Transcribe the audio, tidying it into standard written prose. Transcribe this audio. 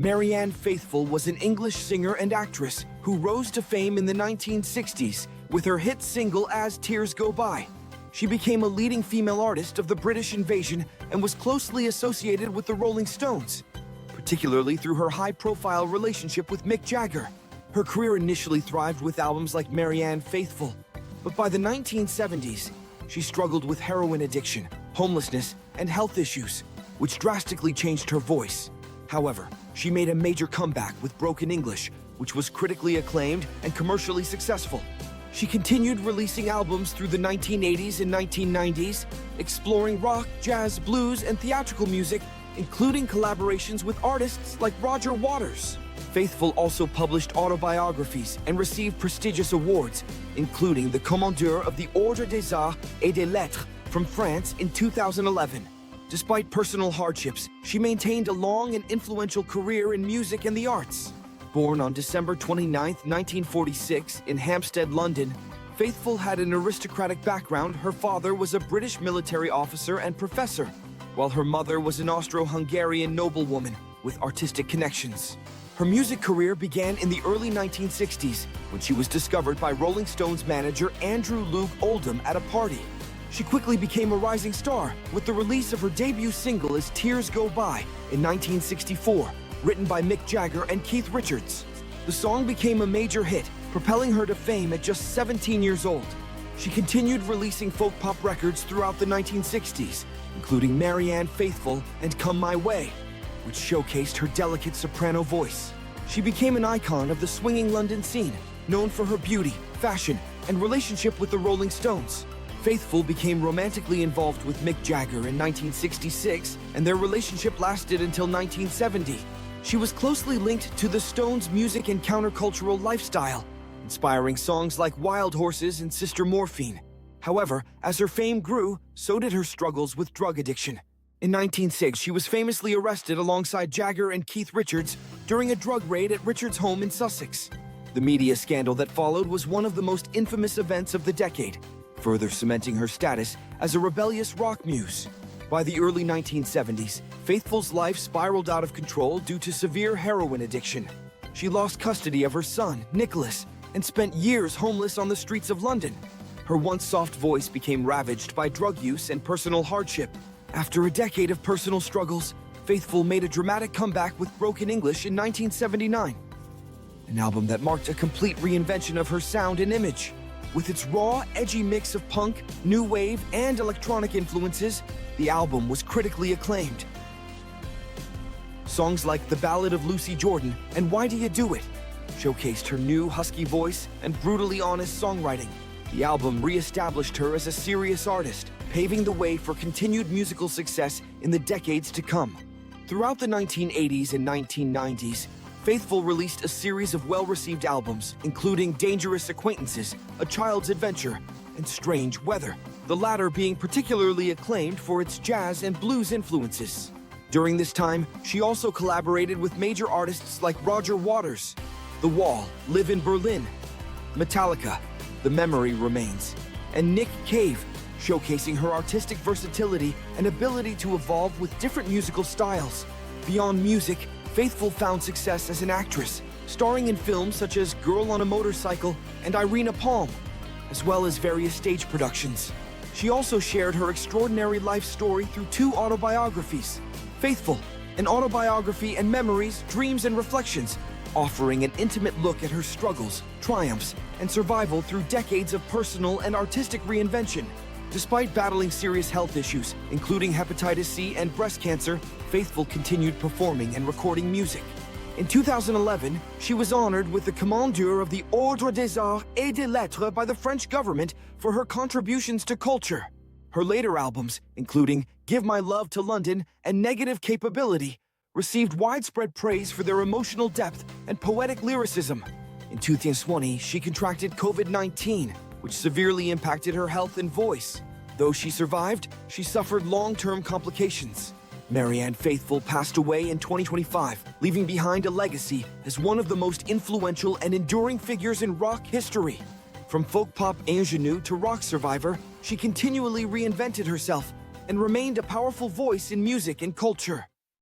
Marianne Faithfull was an English singer and actress who rose to fame in the 1960s with her hit single As Tears Go By. She became a leading female artist of the British invasion and was closely associated with the Rolling Stones, particularly through her high-profile relationship with Mick Jagger. Her career initially thrived with albums like Marianne Faithfull, but by the 1970s, she struggled with heroin addiction, homelessness, and health issues, which drastically changed her voice. However, she made a major comeback with Broken English, which was critically acclaimed and commercially successful. She continued releasing albums through the 1980s and 1990s, exploring rock, jazz, blues, and theatrical music, including collaborations with artists like Roger Waters. Faithfull also published autobiographies and received prestigious awards, including the Commandeur of the Ordre des Arts et des Lettres from France in 2011. Despite personal hardships, she maintained a long and influential career in music and the arts. Born on December 29, 1946, in Hampstead, London, Faithfull had an aristocratic background. Her father was a British military officer and professor, while her mother was an Austro-Hungarian noblewoman with artistic connections. Her music career began in the early 1960s when she was discovered by Rolling Stones manager Andrew Loog Oldham at a party. She quickly became a rising star with the release of her debut single As Tears Go By in 1964, written by Mick Jagger and Keith Richards. The song became a major hit, propelling her to fame at just 17 years old. She continued releasing folk pop records throughout the 1960s, including Marianne Faithfull and Come My Way, which showcased her delicate soprano voice. She became an icon of the swinging London scene, known for her beauty, fashion, and relationship with the Rolling Stones. Faithfull became romantically involved with Mick Jagger in 1966, and their relationship lasted until 1970. She was closely linked to the Stones' music and countercultural lifestyle, inspiring songs like Wild Horses and Sister Morphine. However, as her fame grew, so did her struggles with drug addiction. In 1996, she was famously arrested alongside Jagger and Keith Richards during a drug raid at Richards' home in Sussex. The media scandal that followed was one of the most infamous events of the decade, further cementing her status as a rebellious rock muse. By the early 1970s, Faithfull's life spiraled out of control due to severe heroin addiction. She lost custody of her son, Nicholas, and spent years homeless on the streets of London. Her once soft voice became ravaged by drug use and personal hardship. After a decade of personal struggles, Faithfull made a dramatic comeback with Broken English in 1979, an album that marked a complete reinvention of her sound and image. With its raw, edgy mix of punk, new wave, and electronic influences, the album was critically acclaimed. Songs like The Ballad of Lucy Jordan and Why Do You Do It showcased her new husky voice and brutally honest songwriting. The album re-established her as a serious artist, paving the way for continued musical success in the decades to come. Throughout the 1980s and 1990s, Faithfull released a series of well-received albums, including Dangerous Acquaintances, A Child's Adventure, and Strange Weather, the latter being particularly acclaimed for its jazz and blues influences. During this time, she also collaborated with major artists like Roger Waters, The Wall, Live in Berlin, Metallica, The Memory Remains, and Nick Cave, showcasing her artistic versatility and ability to evolve with different musical styles. Beyond music, Faithfull found success as an actress, starring in films such as Girl on a Motorcycle and Irina Palm, as well as various stage productions. She also shared her extraordinary life story through 2 autobiographies, Faithfull, an autobiography, and Memories, Dreams and Reflections, offering an intimate look at her struggles, triumphs, and survival through decades of personal and artistic reinvention. Despite battling serious health issues, including hepatitis C and breast cancer, Faithfull continued performing and recording music. In 2011, she was honored with the Commandeur of the Ordre des Arts et des Lettres by the French government for her contributions to culture. Her later albums, including Give My Love to London and Negative Capability, received widespread praise for their emotional depth and poetic lyricism. In 2020, she contracted COVID-19, which severely impacted her health and voice. Though she survived, she suffered long-term complications. Marianne Faithfull passed away in 2025, leaving behind a legacy as one of the most influential and enduring figures in rock history. From folk pop ingenue to rock survivor, she continually reinvented herself and remained a powerful voice in music and culture.